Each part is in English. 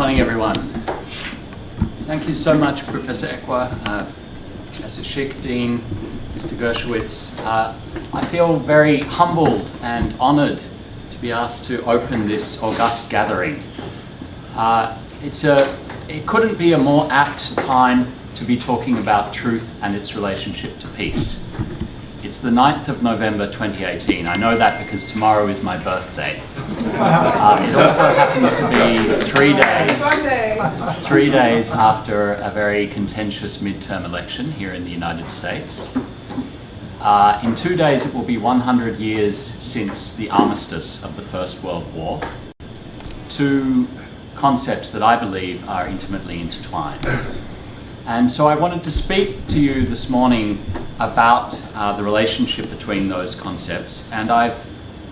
morning, everyone. Thank you so much, Professor Ekwa, Professor Schick, Dean, Mr. Gershowitz. I feel very humbled and honoured to be asked to open this august gathering. It couldn't be a more apt time to be talking about truth and its relationship to peace. It's the 9th of November 2018. I know that because tomorrow is my birthday. It also happens to be 3 days after a very contentious midterm election here in the United States. In 2 days it will be 100 years since the armistice of the First World War. Two concepts that I believe are intimately intertwined. And so I wanted to speak to you this morning about the relationship between those concepts, and I've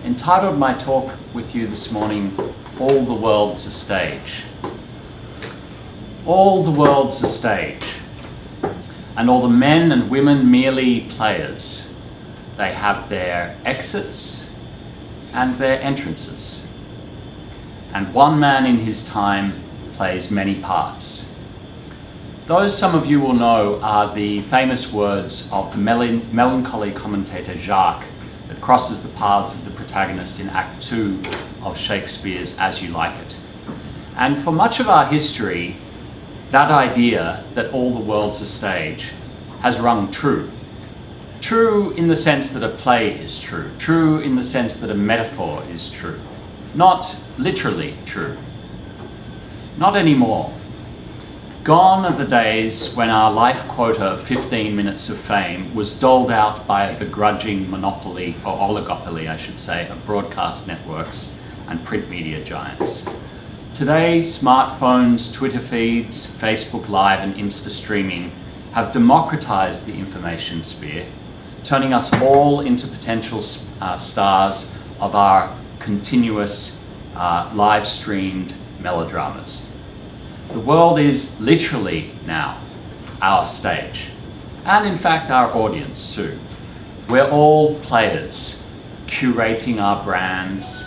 entitled my talk with you this morning, All the World's a Stage. All the world's a stage, and all the men and women merely players. They have their exits and their entrances. And one man in his time plays many parts. Those, some of you will know, are the famous words of the melancholy commentator Jacques that crosses the paths of the protagonist in Act 2 of Shakespeare's As You Like It. And for much of our history, that idea that all the world's a stage has rung true. True in the sense that a play is true. True in the sense that a metaphor is true. Not literally true. Not anymore. Gone are the days when our life quota of 15 minutes of fame was doled out by a begrudging monopoly, or oligopoly I should say, of broadcast networks and print media giants. Today, smartphones, Twitter feeds, Facebook Live and Insta streaming have democratized the information sphere, turning us all into potential stars of our continuous live-streamed melodramas. The world is literally now our stage, and in fact our audience too. We're all players, curating our brands,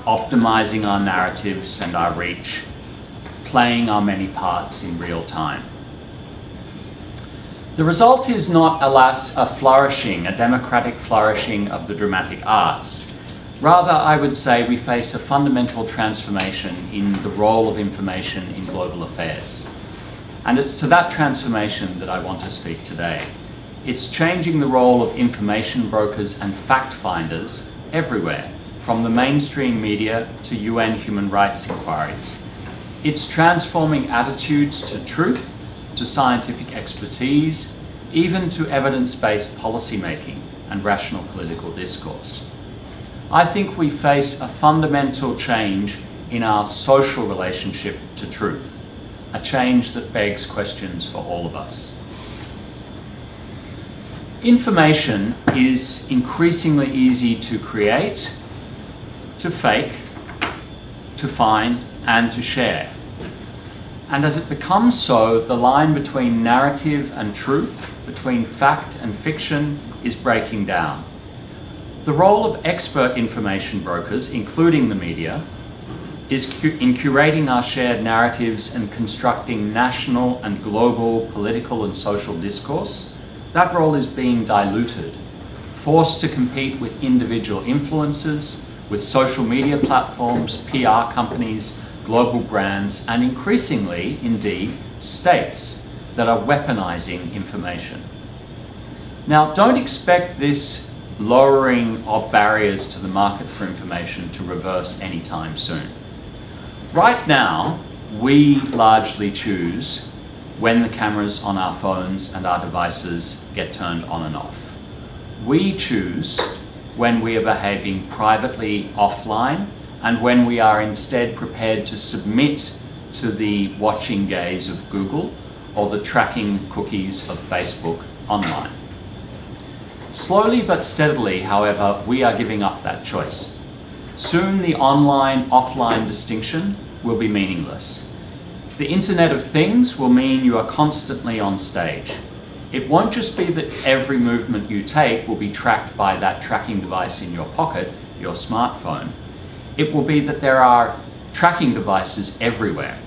optimizing our narratives and our reach, playing our many parts in real time. The result is not, alas, a democratic flourishing of the dramatic arts. Rather, I would say we face a fundamental transformation in the role of information in global affairs. And it's to that transformation that I want to speak today. It's changing the role of information brokers and fact finders everywhere, from the mainstream media to UN human rights inquiries. It's transforming attitudes to truth, to scientific expertise, even to evidence-based policymaking and rational political discourse. I think we face a fundamental change in our social relationship to truth, a change that begs questions for all of us. Information is increasingly easy to create, to fake, to find, and to share. And as it becomes so, the line between narrative and truth, between fact and fiction, is breaking down. The role of expert information brokers, including the media, is in curating our shared narratives and constructing national and global political and social discourse. That role is being diluted, forced to compete with individual influencers, with social media platforms, PR companies, global brands, and increasingly, indeed, states that are weaponizing information. Now, don't expect this lowering of barriers to the market for information to reverse anytime soon. Right now, we largely choose when the cameras on our phones and our devices get turned on and off. We choose when we are behaving privately offline and when we are instead prepared to submit to the watching gaze of Google or the tracking cookies of Facebook online. Slowly but steadily, however, we are giving up that choice. Soon the online-offline distinction will be meaningless. The Internet of Things will mean you are constantly on stage. It won't just be that every movement you take will be tracked by that tracking device in your pocket, your smartphone. It will be that there are tracking devices everywhere,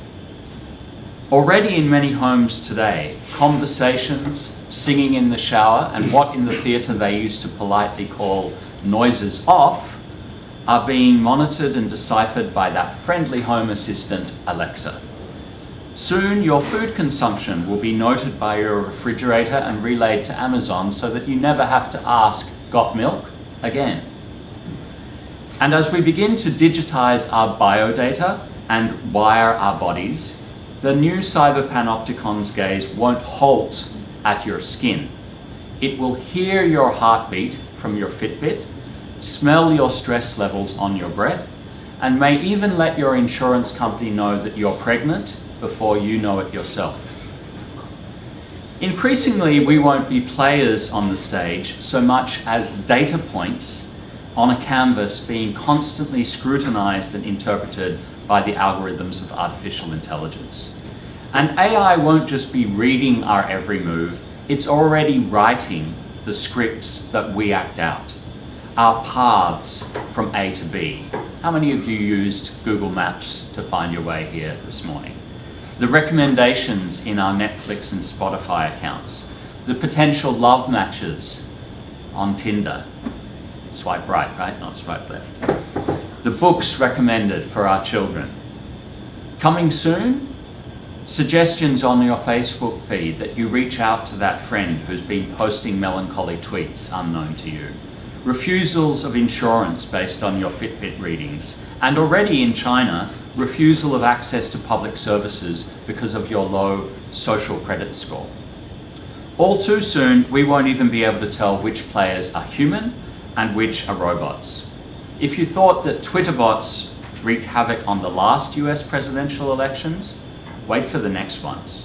Already in many homes today, conversations, singing in the shower, and what in the theatre they used to politely call noises off are being monitored and deciphered by that friendly home assistant, Alexa. Soon, your food consumption will be noted by your refrigerator and relayed to Amazon so that you never have to ask, "Got milk?" again. And as we begin to digitize our biodata and wire our bodies, the new cyber panopticon's gaze won't halt at your skin. It will hear your heartbeat from your Fitbit, smell your stress levels on your breath, and may even let your insurance company know that you're pregnant before you know it yourself. Increasingly, we won't be players on the stage so much as data points on a canvas being constantly scrutinized and interpreted by the algorithms of artificial intelligence. And AI won't just be reading our every move, it's already writing the scripts that we act out. Our paths from A to B. How many of you used Google Maps to find your way here this morning? The recommendations in our Netflix and Spotify accounts. The potential love matches on Tinder. Swipe right, not swipe left. The books recommended for our children. Coming soon, suggestions on your Facebook feed that you reach out to that friend who's been posting melancholy tweets unknown to you. Refusals of insurance based on your Fitbit readings. And already in China, refusal of access to public services because of your low social credit score. All too soon, we won't even be able to tell which players are human and which are robots. If you thought that Twitter bots wreaked havoc on the last US presidential elections, wait for the next ones.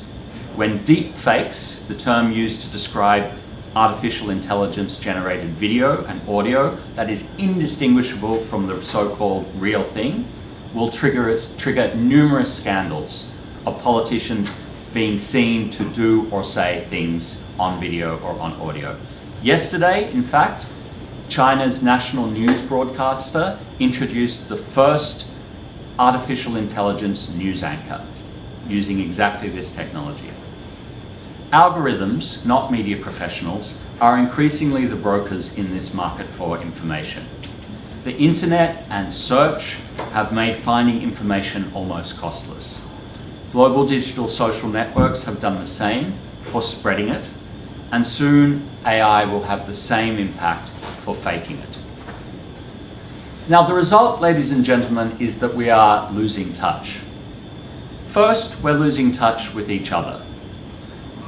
When deep fakes, the term used to describe artificial intelligence generated video and audio that is indistinguishable from the so-called real thing, will trigger numerous scandals of politicians being seen to do or say things on video or on audio. Yesterday, in fact, China's national news broadcaster introduced the first artificial intelligence news anchor using exactly this technology. Algorithms, not media professionals, are increasingly the brokers in this market for information. The internet and search have made finding information almost costless. Global digital social networks have done the same for spreading it, and soon AI will have the same impact for faking it. Now, the result, ladies and gentlemen, is that we are losing touch. First, we're losing touch with each other.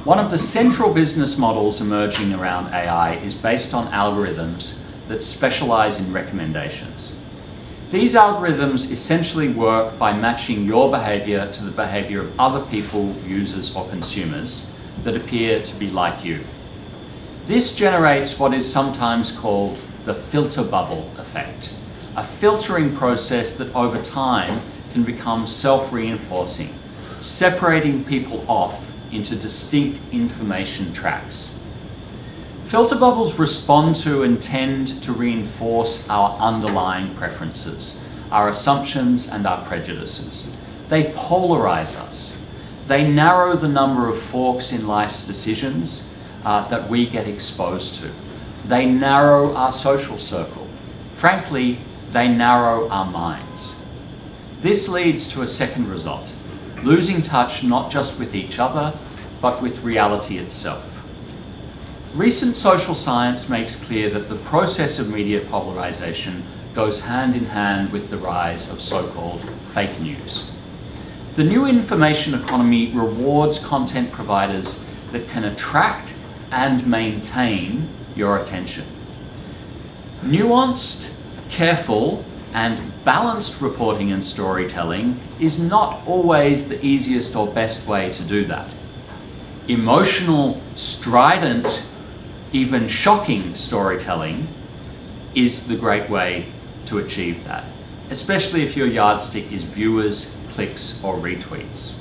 One of the central business models emerging around AI is based on algorithms that specialize in recommendations. These algorithms essentially work by matching your behavior to the behavior of other people, users, or consumers that appear to be like you. This generates what is sometimes called the filter bubble effect, a filtering process that over time can become self-reinforcing, separating people off into distinct information tracks. Filter bubbles respond to and tend to reinforce our underlying preferences, our assumptions and our prejudices. They polarize us. They narrow the number of forks in life's decisions that we get exposed to. They narrow our social circle. Frankly, they narrow our minds. This leads to a second result, losing touch not just with each other, but with reality itself. Recent social science makes clear that the process of media polarization goes hand in hand with the rise of so-called fake news. The new information economy rewards content providers that can attract and maintain your attention. Nuanced, careful, and balanced reporting and storytelling is not always the easiest or best way to do that. Emotional, strident, even shocking storytelling is the great way to achieve that, especially if your yardstick is viewers, clicks, or retweets.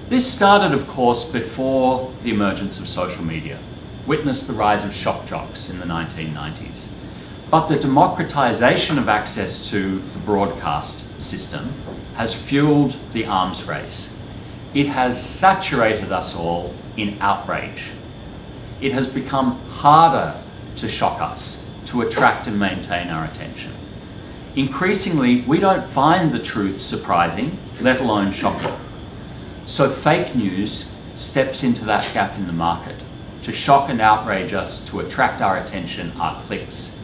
This started, of course, before the emergence of social media. Witness the rise of shock jocks in the 1990s. But the democratization of access to the broadcast system has fueled the arms race. it has saturated us all in outrage. It has become harder to shock us, to attract and maintain our attention. Increasingly, we don't find the truth surprising, let alone shocking. So fake news steps into that gap in the market to shock and outrage us, to attract our attention, our clicks,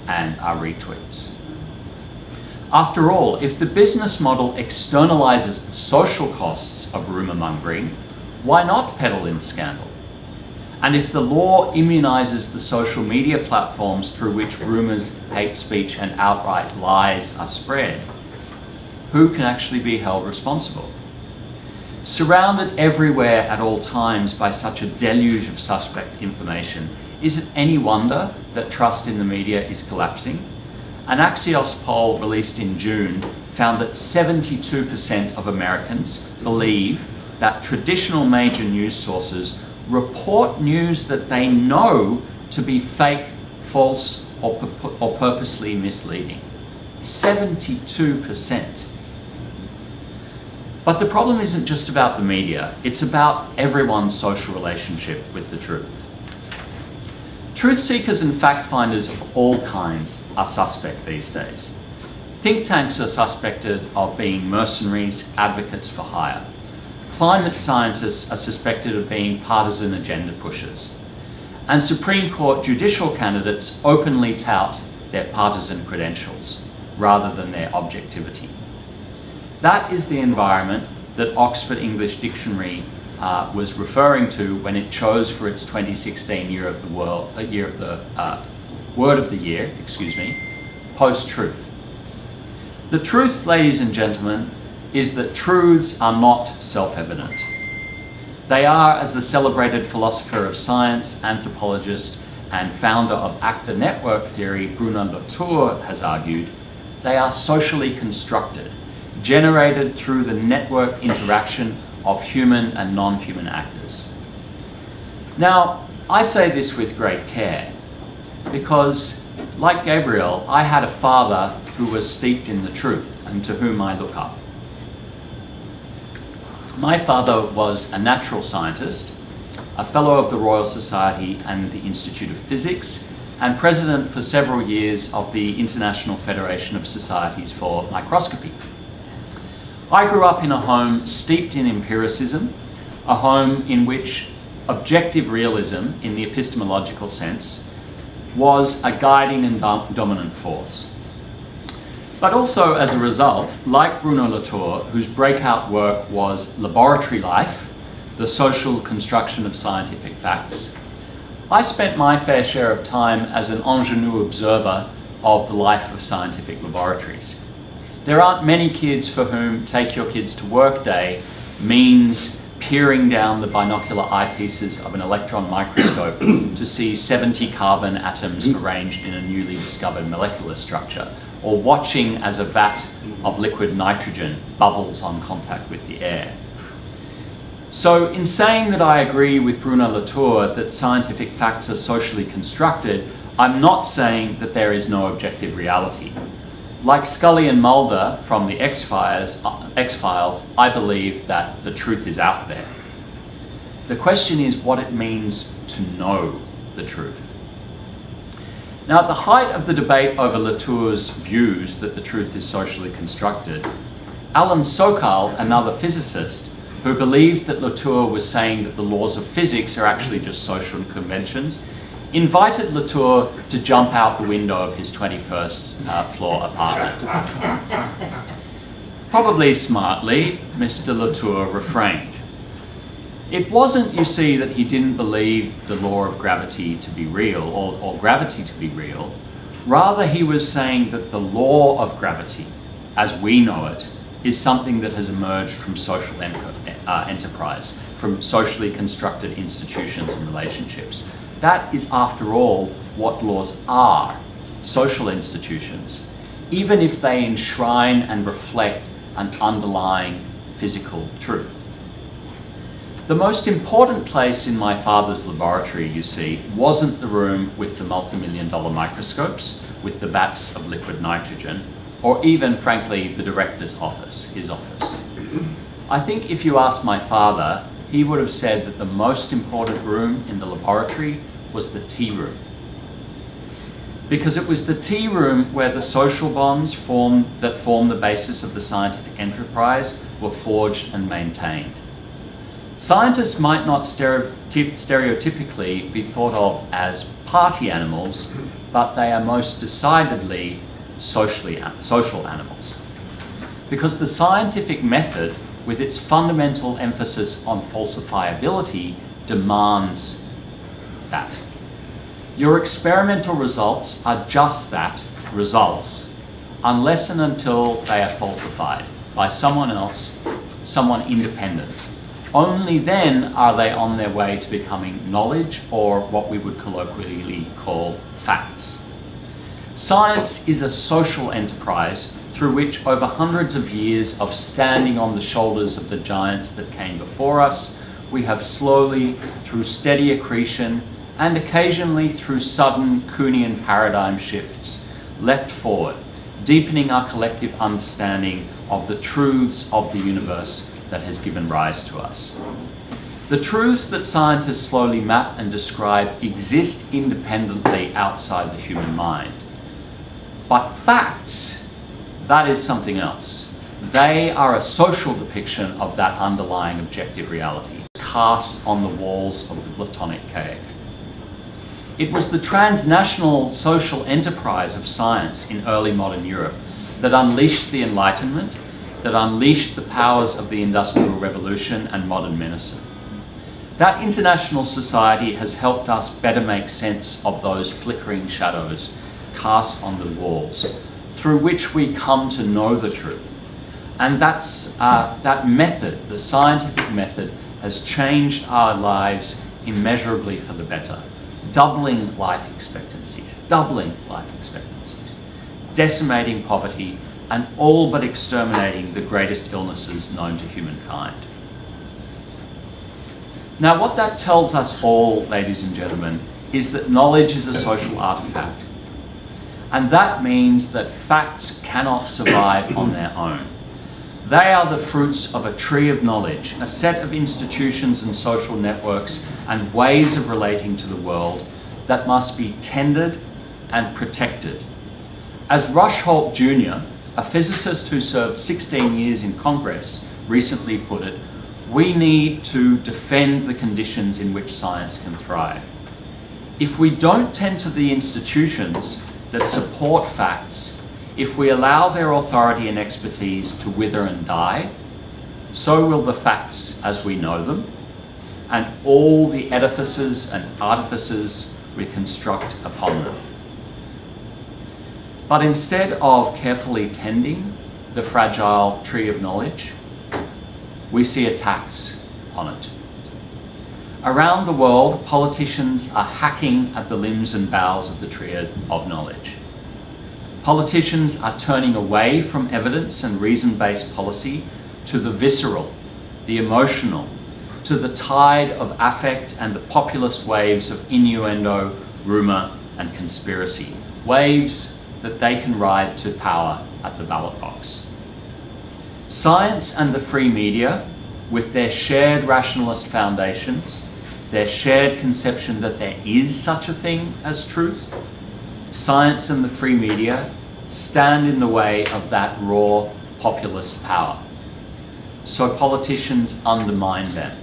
and our retweets. After all, if the business model externalizes the social costs of rumour mongering, why not peddle in scandal? And if the law immunizes the social media platforms through which rumours, hate speech, and outright lies are spread, who can actually be held responsible? Surrounded everywhere at all times by such a deluge of suspect information, is it any wonder that trust in the media is collapsing? An Axios poll released in June found that 72% of Americans believe that traditional major news sources report news that they know to be fake, false, or purposely misleading. 72%. But the problem isn't just about the media, it's about everyone's social relationship with the truth. Truth seekers and fact finders of all kinds are suspect these days. Think tanks are suspected of being mercenaries, advocates for hire. Climate scientists are suspected of being partisan agenda pushers. And Supreme Court judicial candidates openly tout their partisan credentials rather than their objectivity. That is the environment that Oxford English Dictionary was referring to when it chose for its 2016 Word of the Year, post-truth. The truth, ladies and gentlemen, is that truths are not self-evident. They are, as the celebrated philosopher of science, anthropologist, and founder of actor network theory, Bruno Latour, has argued, they are socially constructed, generated through the network interaction of human and non-human actors. Now, I say this with great care because, like Gabriel, I had a father who was steeped in the truth and to whom I look up. My father was a natural scientist, a fellow of the Royal Society and the Institute of Physics, and president for several years of the International Federation of Societies for Microscopy. I grew up in a home steeped in empiricism, a home in which objective realism, in the epistemological sense, was a guiding and dominant force. But also as a result, like Bruno Latour, whose breakout work was Laboratory Life, the social construction of scientific facts, I spent my fair share of time as an ingenue observer of the life of scientific laboratories. There aren't many kids for whom Take Your Kids to Work Day means peering down the binocular eyepieces of an electron microscope to see 70 carbon atoms arranged in a newly discovered molecular structure, or watching as a vat of liquid nitrogen bubbles on contact with the air. So in saying that I agree with Bruno Latour that scientific facts are socially constructed, I'm not saying that there is no objective reality. Like Scully and Mulder from the X-Files, I believe that the truth is out there. The question is what it means to know the truth. Now, at the height of the debate over Latour's views that the truth is socially constructed, Alan Sokal, another physicist, who believed that Latour was saying that the laws of physics are actually just social conventions, invited Latour to jump out the window of his 21st floor apartment. Probably smartly, Mr. Latour refrained. It wasn't, you see, that he didn't believe the law of gravity to be real, or gravity to be real. Rather, he was saying that the law of gravity, as we know it, is something that has emerged from social enterprise, from socially constructed institutions and relationships. That is, after all, what laws are, social institutions, even if they enshrine and reflect an underlying physical truth. The most important place in my father's laboratory, you see, wasn't the room with the multi-million-dollar microscopes, with the vats of liquid nitrogen, or even, frankly, the director's office, his office. I think if you asked my father, he would have said that the most important room in the laboratory was the tea room. Because it was the tea room where the social bonds that form the basis of the scientific enterprise were forged and maintained. Scientists might not stereotypically be thought of as party animals, but they are most decidedly social animals. Because the scientific method, with its fundamental emphasis on falsifiability, demands that. Your experimental results are just that, results, unless and until they are falsified by someone else, someone independent. Only then are they on their way to becoming knowledge, or what we would colloquially call facts. Science is a social enterprise through which, over hundreds of years of standing on the shoulders of the giants that came before us, we have slowly, through steady accretion, and occasionally through sudden Kuhnian paradigm shifts, leapt forward, deepening our collective understanding of the truths of the universe that has given rise to us. The truths that scientists slowly map and describe exist independently outside the human mind. But facts, that is something else. They are a social depiction of that underlying objective reality, cast on the walls of the Platonic cave. It was the transnational social enterprise of science in early modern Europe that unleashed the Enlightenment, that unleashed the powers of the Industrial Revolution and modern medicine. That international society has helped us better make sense of those flickering shadows cast on the walls, through which we come to know the truth. And that method, the scientific method, has changed our lives immeasurably for the better, doubling life expectancies, decimating poverty, and all but exterminating the greatest illnesses known to humankind. Now, what that tells us all, ladies and gentlemen, is that knowledge is a social artifact. And that means that facts cannot survive on their own. They are the fruits of a tree of knowledge, a set of institutions and social networks and ways of relating to the world that must be tended and protected. As Rush Holt Jr., a physicist who served 16 years in Congress, recently put it, we need to defend the conditions in which science can thrive. If we don't tend to the institutions that support facts, if we allow their authority and expertise to wither and die, so will the facts as we know them, and all the edifices and artifices we construct upon them. But instead of carefully tending the fragile tree of knowledge, we see attacks on it. Around the world, politicians are hacking at the limbs and boughs of the tree of knowledge. Politicians are turning away from evidence and reason-based policy to the visceral, the emotional, to the tide of affect and the populist waves of innuendo, rumour, and conspiracy, waves that they can ride to power at the ballot box. Science and the free media, with their shared rationalist foundations, their shared conception that there is such a thing as truth, science and the free media stand in the way of that raw populist power. So politicians undermine them,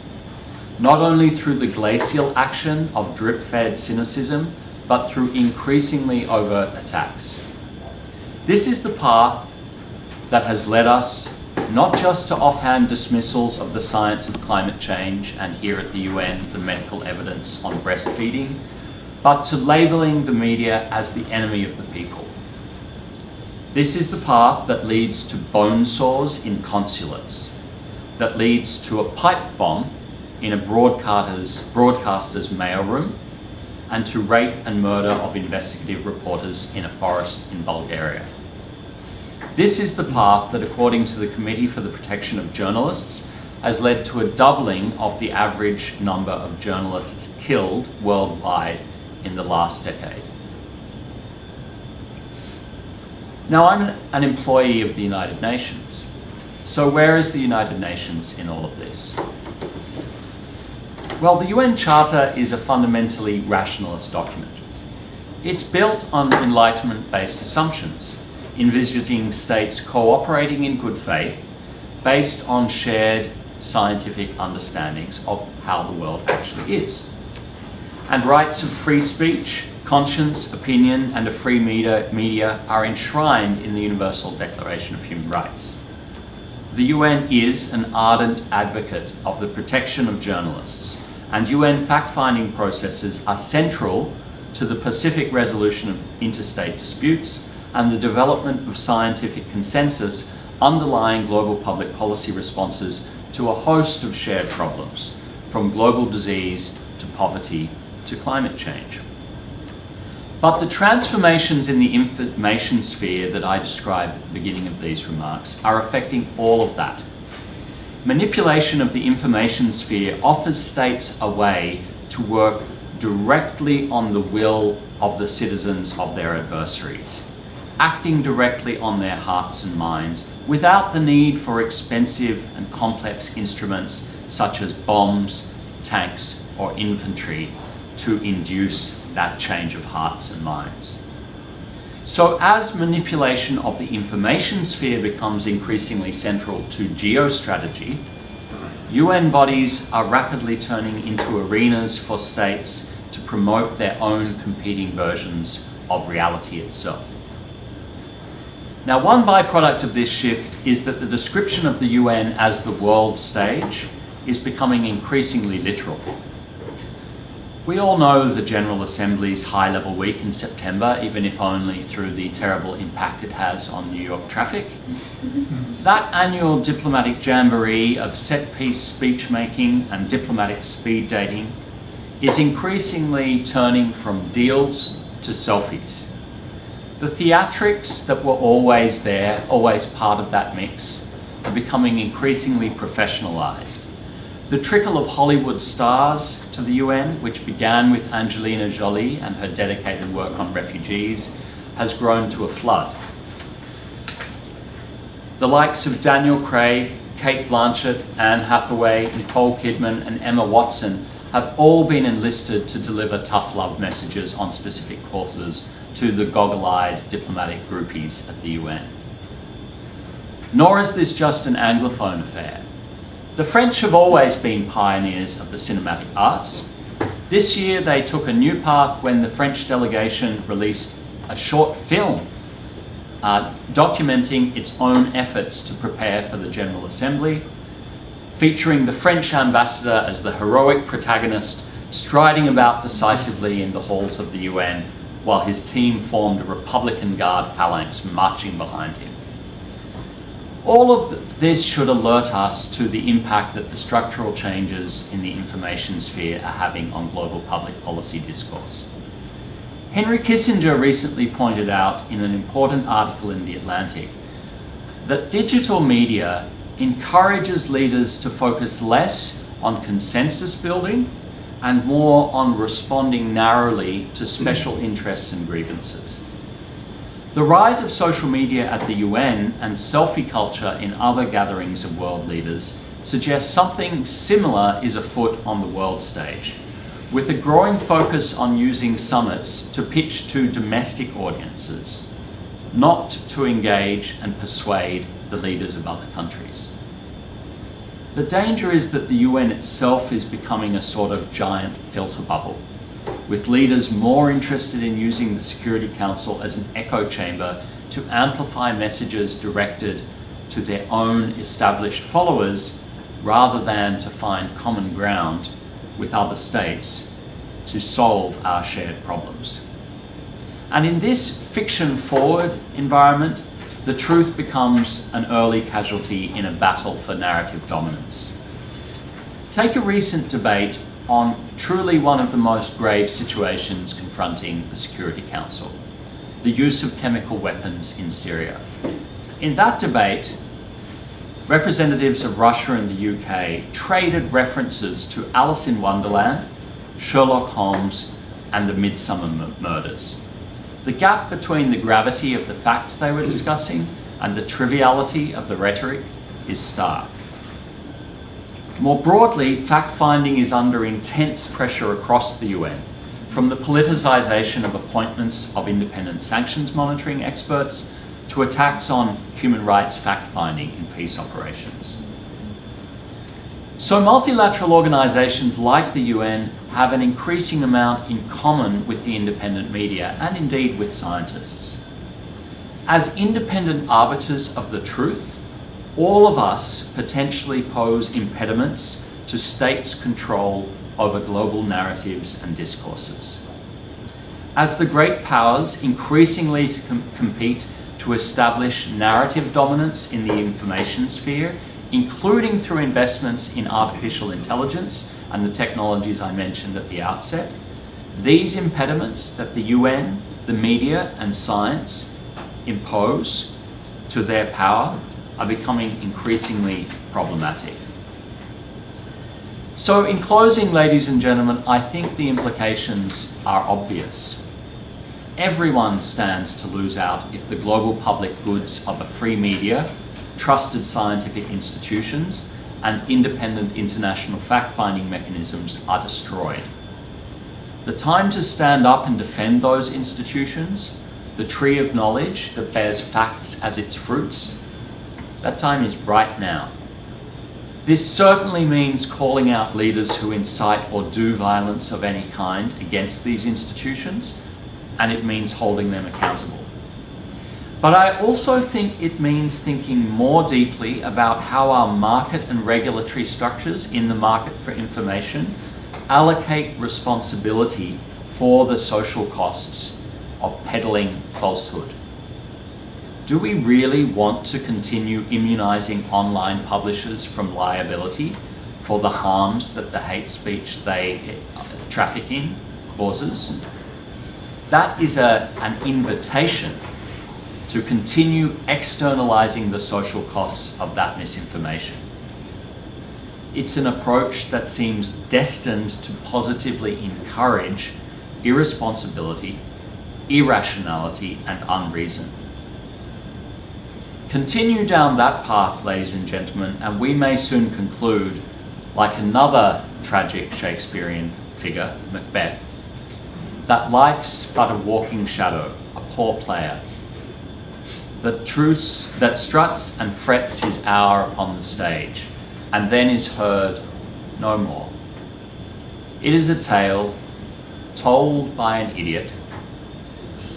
not only through the glacial action of drip-fed cynicism, but through increasingly overt attacks. This is the path that has led us not just to offhand dismissals of the science of climate change and here at the UN, the medical evidence on breastfeeding, but to labelling the media as the enemy of the people. This is the path that leads to bone saws in consulates, that leads to a pipe bomb in a broadcaster's mailroom, and to rape and murder of investigative reporters in a forest in Bulgaria. This is the path that, according to the Committee for the Protection of Journalists, has led to a doubling of the average number of journalists killed worldwide in the last decade. Now, I'm an employee of the United Nations, So where is the United Nations in all of this? Well, the UN Charter is a fundamentally rationalist document. It's built on Enlightenment-based assumptions, envisaging states cooperating in good faith based on shared scientific understandings of how the world actually is. And rights of free speech, conscience, opinion, and a free media are enshrined in the Universal Declaration of Human Rights. The UN is an ardent advocate of the protection of journalists, and UN fact-finding processes are central to the pacific resolution of interstate disputes and the development of scientific consensus underlying global public policy responses to a host of shared problems, from global disease to poverty to climate change. But the transformations in the information sphere that I described at the beginning of these remarks are affecting all of that. Manipulation of the information sphere offers states a way to work directly on the will of the citizens of their adversaries, acting directly on their hearts and minds without the need for expensive and complex instruments such as bombs, tanks, or infantry to induce that change of hearts and minds. So as manipulation of the information sphere becomes increasingly central to geostrategy, UN bodies are rapidly turning into arenas for states to promote their own competing versions of reality itself. Now, one byproduct of this shift is that the description of the UN as the world stage is becoming increasingly literal. We all know the General Assembly's high-level week in September, even if only through the terrible impact it has on New York traffic. That annual diplomatic jamboree of set-piece speech-making and diplomatic speed dating is increasingly turning from deals to selfies. The theatrics that were always there, always part of that mix, are becoming increasingly professionalized. The trickle of Hollywood stars to the UN, which began with Angelina Jolie and her dedicated work on refugees, has grown to a flood. The likes of Daniel Craig, Cate Blanchett, Anne Hathaway, Nicole Kidman, and Emma Watson have all been enlisted to deliver tough love messages on specific causes to the goggle-eyed diplomatic groupies at the UN. Nor is this just an Anglophone affair. The French have always been pioneers of the cinematic arts. This year they took a new path when the French delegation released a short film documenting its own efforts to prepare for the General Assembly, featuring the French ambassador as the heroic protagonist striding about decisively in the halls of the UN while his team formed a Republican Guard phalanx marching behind him. All of this should alert us to the impact that the structural changes in the information sphere are having on global public policy discourse. Henry Kissinger recently pointed out in an important article in The Atlantic that digital media encourages leaders to focus less on consensus building and more on responding narrowly to special interests and grievances. The rise of social media at the UN and selfie culture in other gatherings of world leaders suggests something similar is afoot on the world stage, with a growing focus on using summits to pitch to domestic audiences, not to engage and persuade the leaders of other countries. The danger is that the UN itself is becoming a sort of giant filter bubble, with leaders more interested in using the Security Council as an echo chamber to amplify messages directed to their own established followers rather than to find common ground with other states to solve our shared problems. And in this fiction-forward environment, the truth becomes an early casualty in a battle for narrative dominance. Take a recent debate on truly one of the most grave situations confronting the Security Council, the use of chemical weapons in Syria. In that debate, representatives of Russia and the UK traded references to Alice in Wonderland, Sherlock Holmes, and the Midsummer Murders. The gap between the gravity of the facts they were discussing and the triviality of the rhetoric is stark. More broadly, fact-finding is under intense pressure across the UN, from the politicisation of appointments of independent sanctions monitoring experts to attacks on human rights fact-finding in peace operations. So multilateral organisations like the UN have an increasing amount in common with the independent media and indeed with scientists. As independent arbiters of the truth, all of us potentially pose impediments to states' control over global narratives and discourses. As the great powers increasingly compete to establish narrative dominance in the information sphere, including through investments in artificial intelligence and the technologies I mentioned at the outset, these impediments that the UN, the media, and science impose to their power are becoming increasingly problematic. So in closing, ladies and gentlemen, I think the implications are obvious. Everyone stands to lose out if the global public goods of a free media, trusted scientific institutions, and independent international fact-finding mechanisms are destroyed. The time to stand up and defend those institutions, the tree of knowledge that bears facts as its fruits, that time is right now. This certainly means calling out leaders who incite or do violence of any kind against these institutions, and it means holding them accountable. But I also think it means thinking more deeply about how our market and regulatory structures in the market for information allocate responsibility for the social costs of peddling falsehood. Do we really want to continue immunizing online publishers from liability for the harms that the hate speech they traffic in causes? That is an invitation to continue externalizing the social costs of that misinformation. It's an approach that seems destined to positively encourage irresponsibility, irrationality, and unreason. Continue down that path, ladies and gentlemen, and we may soon conclude, like another tragic Shakespearean figure, Macbeth, that life's but a walking shadow, a poor player, that struts and frets his hour upon the stage, and then is heard no more. It is a tale told by an idiot,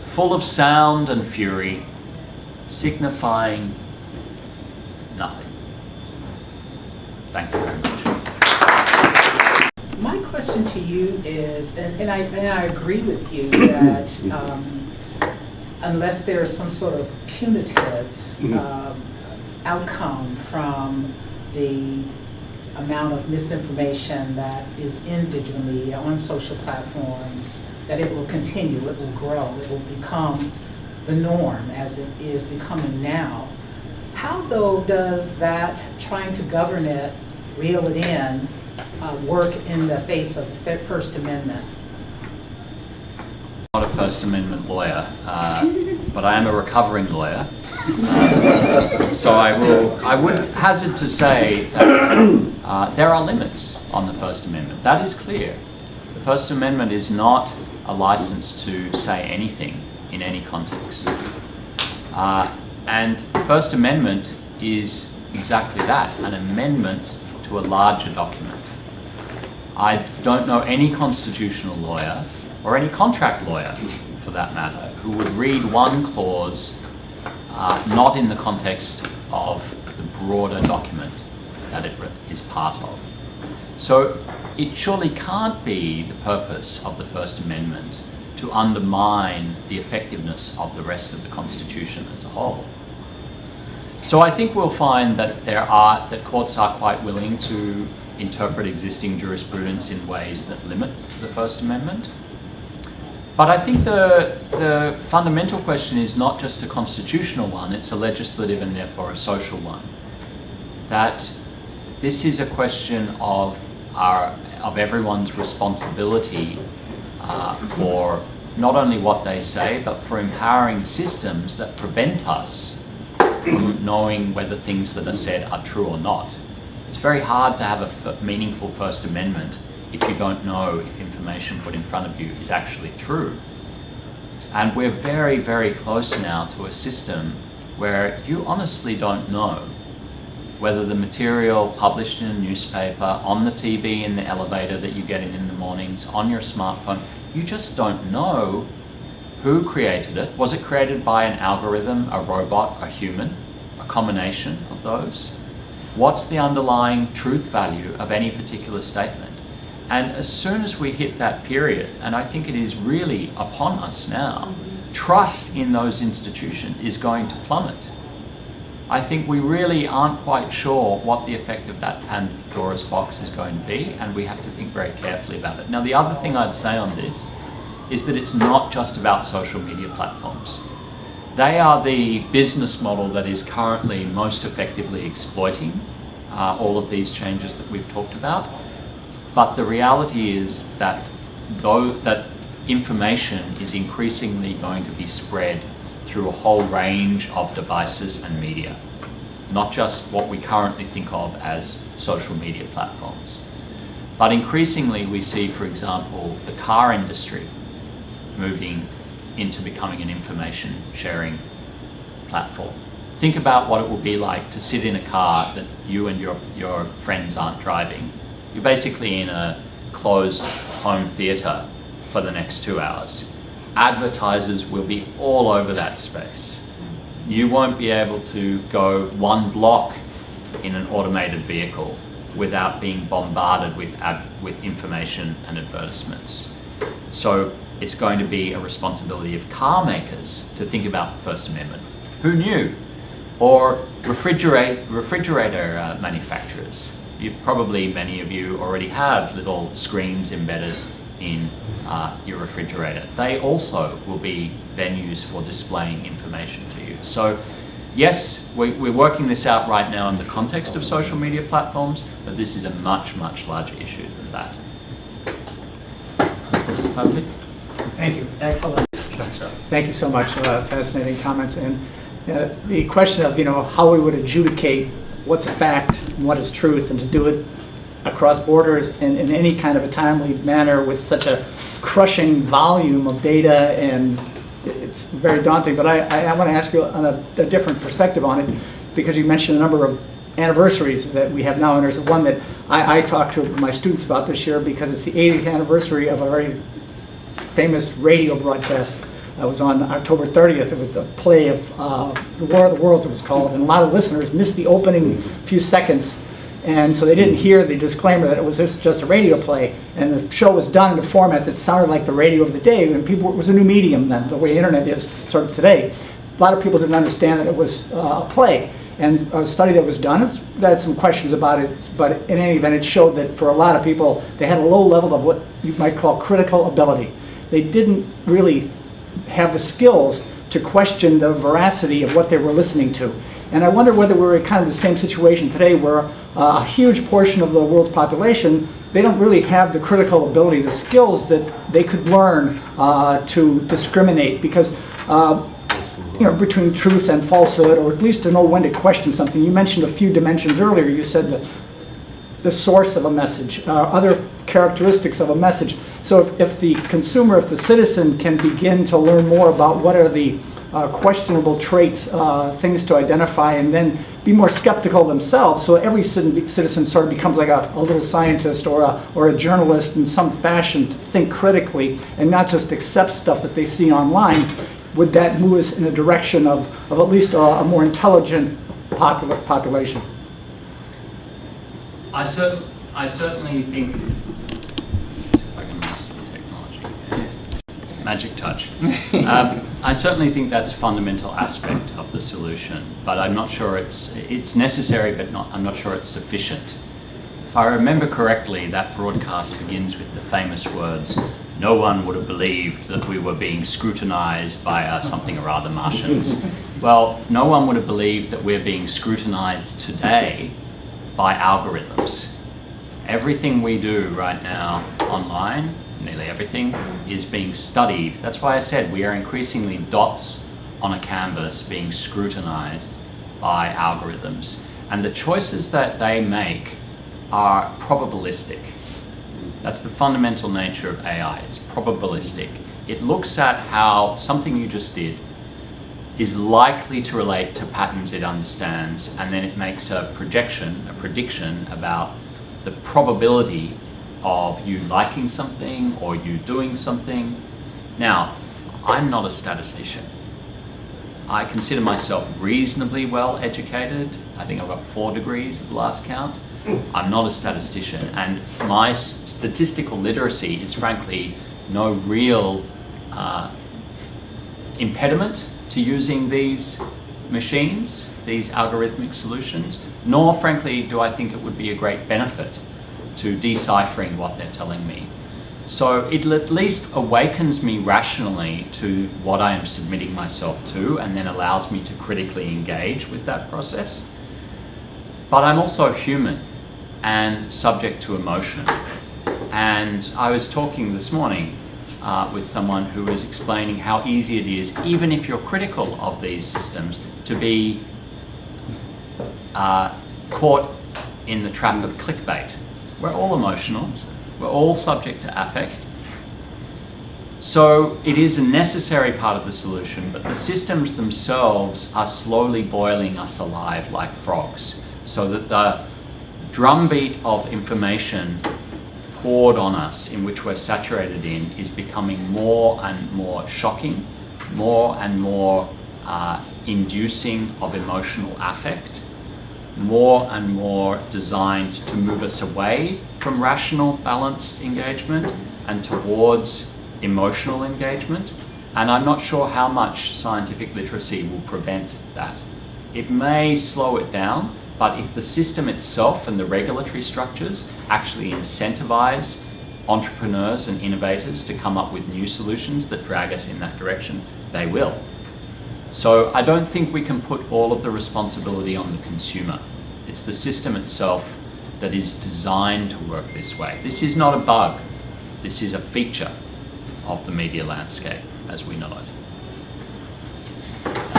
full of sound and fury, signifying nothing. Thank you very much. My question to you is, and I agree with you that unless there's some sort of punitive outcome from the amount of misinformation that is in digital media, on social platforms, that it will continue, it will grow, it will become the norm as it is becoming now. How, though, does that trying to govern it, reel it in, work in the face of the First Amendment? I'm not a First Amendment lawyer, but I am a recovering lawyer. So I would hazard to say that there are limits on the First Amendment. That is clear. The First Amendment is not a license to say anything in any context. And the First Amendment is exactly that, an amendment to a larger document. I don't know any constitutional lawyer, or any contract lawyer for that matter, who would read one clause not in the context of the broader document that it is part of. So it surely can't be the purpose of the First Amendment to undermine the effectiveness of the rest of the Constitution as a whole. So I think we'll find that that courts are quite willing to interpret existing jurisprudence in ways that limit the First Amendment. But I think the fundamental question is not just a constitutional one, it's a legislative and therefore a social one. That this is a question of everyone's responsibility for not only what they say, but for empowering systems that prevent us from knowing whether things that are said are true or not. It's very hard to have a meaningful First Amendment if you don't know if information put in front of you is actually true. And we're very, very close now to a system where you honestly don't know whether the material published in a newspaper, on the TV in the elevator that you get in the mornings, on your smartphone, you just don't know who created it. Was it created by an algorithm, a robot, a human, a combination of those? What's the underlying truth value of any particular statement? And as soon as we hit that period, and I think it is really upon us now, trust in those institutions is going to plummet. I think we really aren't quite sure what the effect of that Pandora's box is going to be, and we have to think very carefully about it. Now, the other thing I'd say on this is that it's not just about social media platforms. They are the business model that is currently most effectively exploiting all of these changes that we've talked about. But the reality is that that information is increasingly going to be spread through a whole range of devices and media, not just what we currently think of as social media platforms. But increasingly we see, for example, the car industry moving into becoming an information sharing platform. Think about what it will be like to sit in a car that you and your friends aren't driving. You're basically in a closed home theater for the next 2 hours. Advertisers will be all over that space. You won't be able to go 1 block in an automated vehicle without being bombarded with information and advertisements. So it's going to be a responsibility of car makers to think about the First Amendment. Who knew? Or refrigerator manufacturers. Many of you already have little screens embedded in your refrigerator. They also will be venues for displaying information to you. So yes, we're working this out right now in the context of social media platforms, but this is a much, much larger issue than that. Professor Pavlik? Thank you. Excellent. Sure. Thank you so much. Fascinating comments. And the question of, how we would adjudicate what's a fact and what is truth, and to do it across borders and in any kind of a timely manner with such a crushing volume of data, and it's very daunting. But I want to ask you on a different perspective on it, because you mentioned a number of anniversaries that we have now, and there's one that I talked to my students about this year because it's the 80th anniversary of a very famous radio broadcast. That was on October 30th. It was the play of The War of the Worlds, it was called, and a lot of listeners missed the opening few seconds, and so they didn't hear the disclaimer that it was just a radio play, and the show was done in a format that sounded like the radio of the day, and it was a new medium then, the way internet is sort of today. A lot of people didn't understand that it was a play, and a study that was done, they had some questions about it, but in any event, it showed that for a lot of people, they had a low level of what you might call critical ability. They didn't really have the skills to question the veracity of what they were listening to. And I wonder whether we're in kind of the same situation today, where a huge portion of the world's population, they don't really have the critical ability, the skills that they could learn to discriminate, because between truth and falsehood, or at least to know when to question something. You mentioned a few dimensions earlier. You said that the source of a message, other characteristics of a message. So if the consumer, if the citizen can begin to learn more about what are the questionable traits, things to identify, and then be more skeptical themselves, so every citizen sort of becomes like a little scientist or a journalist in some fashion, to think critically and not just accept stuff that they see online, would that move us in a direction of at least a more intelligent population? I certainly think, if I can master the technology, magic touch. I certainly think that's a fundamental aspect of the solution, but I'm not sure it's necessary, but I'm not sure it's sufficient. If I remember correctly, that broadcast begins with the famous words, "No one would have believed that we were being scrutinized by something or other Martians." Well, no one would have believed that we're being scrutinized today by algorithms. Everything we do right now online, nearly everything, is being studied. That's why I said we are increasingly dots on a canvas being scrutinized by algorithms, and the choices that they make are probabilistic. That's the fundamental nature of AI. It's probabilistic. It looks at how something you just did is likely to relate to patterns it understands, and then it makes a prediction about the probability of you liking something or you doing something. Now, I'm not a statistician. I consider myself reasonably well educated. I think I've got 4 degrees at the last count. I'm not a statistician, and my statistical literacy is frankly no real impediment to using these machines, these algorithmic solutions, nor frankly do I think it would be a great benefit to deciphering what they're telling me. So it at least awakens me rationally to what I am submitting myself to, and then allows me to critically engage with that process. But I'm also human and subject to emotion. And I was talking this morning with someone who was explaining how easy it is, even if you're critical of these systems, to be caught in the trap of clickbait. We're all emotional. We're all subject to affect. So it is a necessary part of the solution, but the systems themselves are slowly boiling us alive like frogs, so that the drumbeat of information poured on us, in which we're saturated in, is becoming more and more shocking, more and more inducing of emotional affect, more and more designed to move us away from rational, balanced engagement and towards emotional engagement. And I'm not sure how much scientific literacy will prevent that. It may slow it down, but if the system itself and the regulatory structures actually incentivize entrepreneurs and innovators to come up with new solutions that drag us in that direction, they will. So I don't think we can put all of the responsibility on the consumer. It's the system itself that is designed to work this way. This is not a bug. This is a feature of the media landscape as we know it.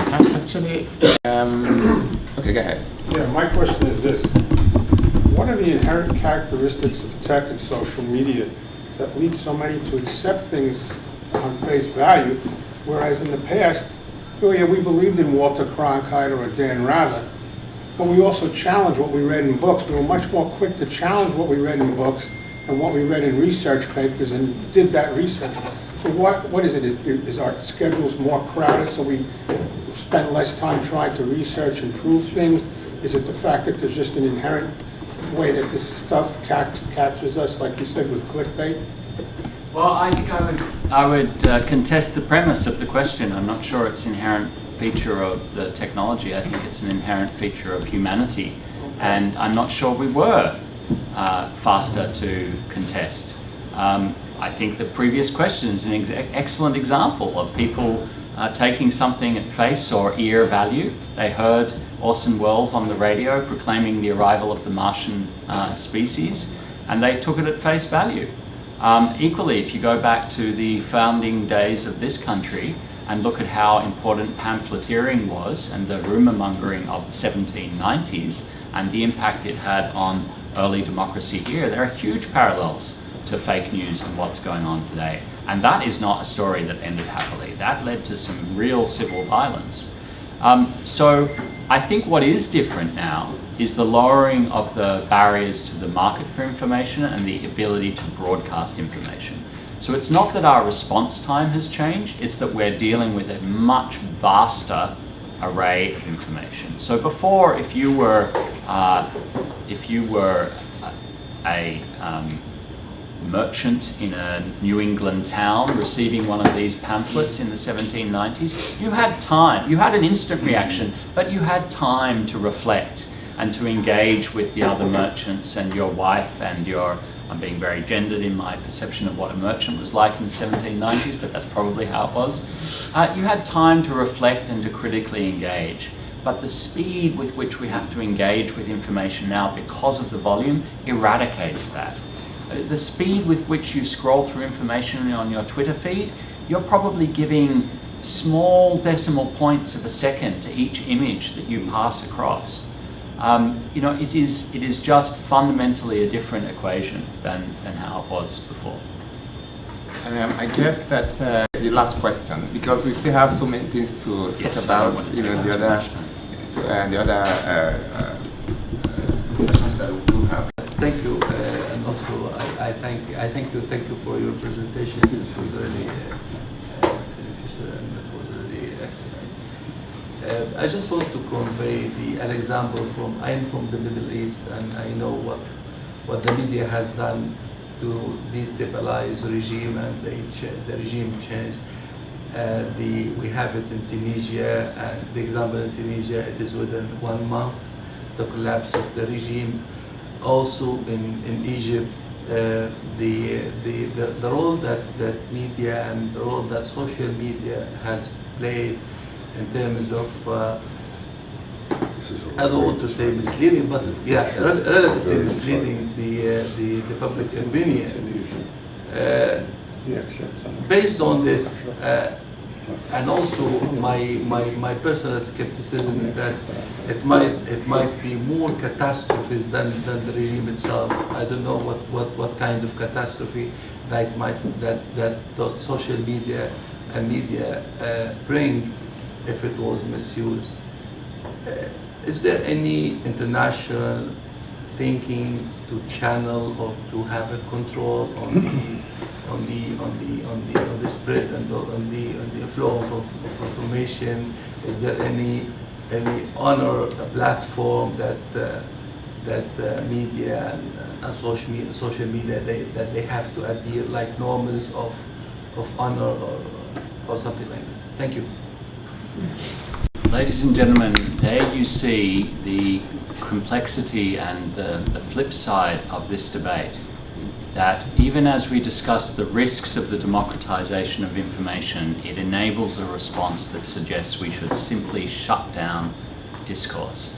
Actually, okay, go ahead. Yeah, my question is this. What are the inherent characteristics of tech and social media that lead so many to accept things on face value, whereas in the past, oh yeah, we believed in Walter Cronkite or Dan Rather, but we also challenged what we read in books. We were much more quick to challenge what we read in books and what we read in research papers and did that research. So what is it? Is our schedules more crowded so we spend less time trying to research and prove things? Is it the fact that there's just an inherent way that this stuff catches us, like you said, with clickbait? Well, I think I would contest the premise of the question. I'm not sure it's an inherent feature of the technology. I think it's an inherent feature of humanity. And I'm not sure we were faster to contest. I think the previous question is an excellent example of people taking something at face or ear value. They heard Orson Welles on the radio proclaiming the arrival of the Martian species, and they took it at face value. Equally, if you go back to the founding days of this country and look at how important pamphleteering was and the rumour mongering of the 1790s and the impact it had on early democracy here, there are huge parallels to fake news and what's going on today. And that is not a story that ended happily. That led to some real civil violence. So I think what is different now is the lowering of the barriers to the market for information and the ability to broadcast information. So it's not that our response time has changed, it's that we're dealing with a much vaster array of information. So before, if you were a merchant in a New England town receiving one of these pamphlets in the 1790s, you had time, you had an instant reaction, but you had time to reflect and to engage with the other merchants and your wife and your, I'm being very gendered in my perception of what a merchant was like in the 1790s, but that's probably how it was. You had time to reflect and to critically engage. But the speed with which we have to engage with information now because of the volume eradicates that. The speed with which you scroll through information on your Twitter feed, you're probably giving small decimal points of a second to each image that you pass across. It is just fundamentally a different equation than how it was before. I guess that's the last question, because we still have so many things to talk Yes, about. I don't want to take The up too other, much time. the other sessions that we will have. Thank you, and also I thank you for your presentation. It was really beneficial and it was really excellent. I just want to convey an example I am from the Middle East, and I know what the media has done to destabilize the regime, and the regime change. We have it in Tunisia, and the example in Tunisia, it is within 1 month, the collapse of the regime. Also in Egypt, the role that media and the role that social media has played in terms of, I don't want to say misleading, but yeah, relatively misleading the public opinion. Based on this, and also my personal skepticism is that it might be more catastrophes than the regime itself. I don't know what kind of catastrophe that those social media and media bring if it was misused. Is there any international thinking to channel or to have a control on the spread and on the flow of information? Is there any honor platform that media and social media that they have to adhere, like norms of honor or something like that? Thank you. Ladies and gentlemen, there you see the complexity and the flip side of this debate. That even as we discuss the risks of the democratization of information, it enables a response that suggests we should simply shut down discourse.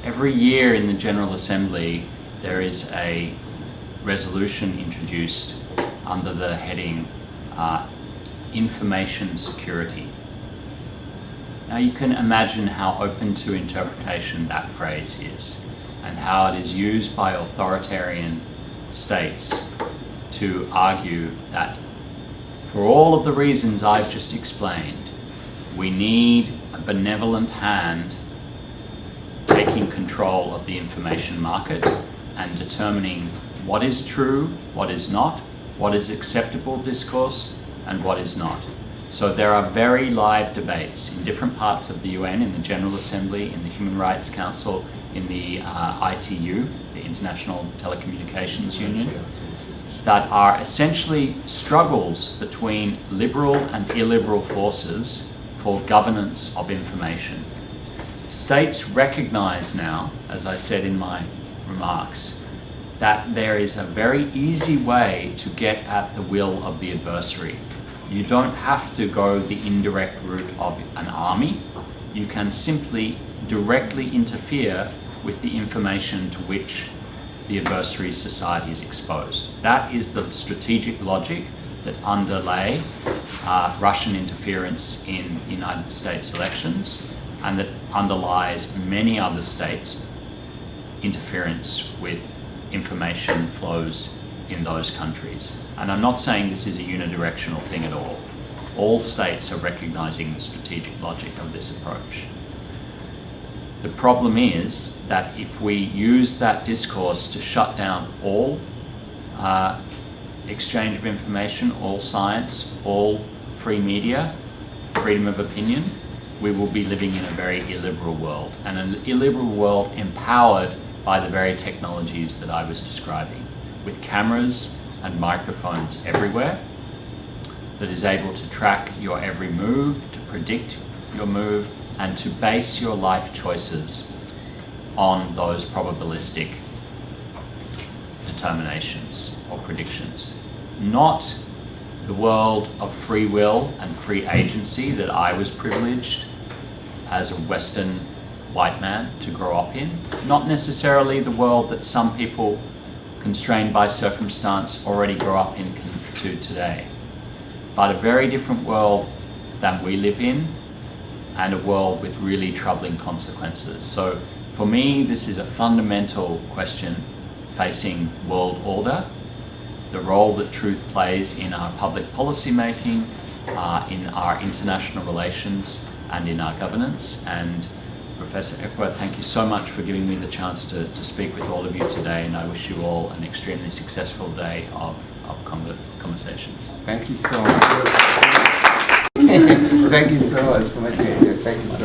Every year in the General Assembly, there is a resolution introduced under the heading Information Security. Now you can imagine how open to interpretation that phrase is, and how it is used by authoritarian states to argue that for all of the reasons I've just explained, we need a benevolent hand taking control of the information market and determining what is true, what is not, what is acceptable discourse, and what is not. So there are very live debates in different parts of the UN, in the General Assembly, in the Human Rights Council, in the ITU, the International Telecommunications Union, that are essentially struggles between liberal and illiberal forces for governance of information. States recognize now, as I said in my remarks, that there is a very easy way to get at the will of the adversary. You don't have to go the indirect route of an army. You can simply directly interfere with the information to which the adversary's society is exposed. That is the strategic logic that underlay Russian interference in the United States elections, and that underlies many other states' interference with information flows in those countries. And I'm not saying this is a unidirectional thing at all. All states are recognizing the strategic logic of this approach. The problem is that if we use that discourse to shut down all exchange of information, all science, all free media, freedom of opinion, we will be living in a very illiberal world, and an illiberal world empowered by the very technologies that I was describing, with cameras and microphones everywhere, that is able to track your every move, to predict your move, and to base your life choices on those probabilistic determinations or predictions. Not the world of free will and free agency that I was privileged as a Western white man to grow up in. Not necessarily the world that some people constrained by circumstance already grow up into today. But a very different world than we live in, and a world with really troubling consequences. So for me, this is a fundamental question facing world order, the role that truth plays in our public policy making, in our international relations, and in our governance. And Professor Ekwah, thank you so much for giving me the chance to speak with all of you today, and I wish you all an extremely successful day of conversations. Thank you so much. Thank you so much for making it here. Thank you so much.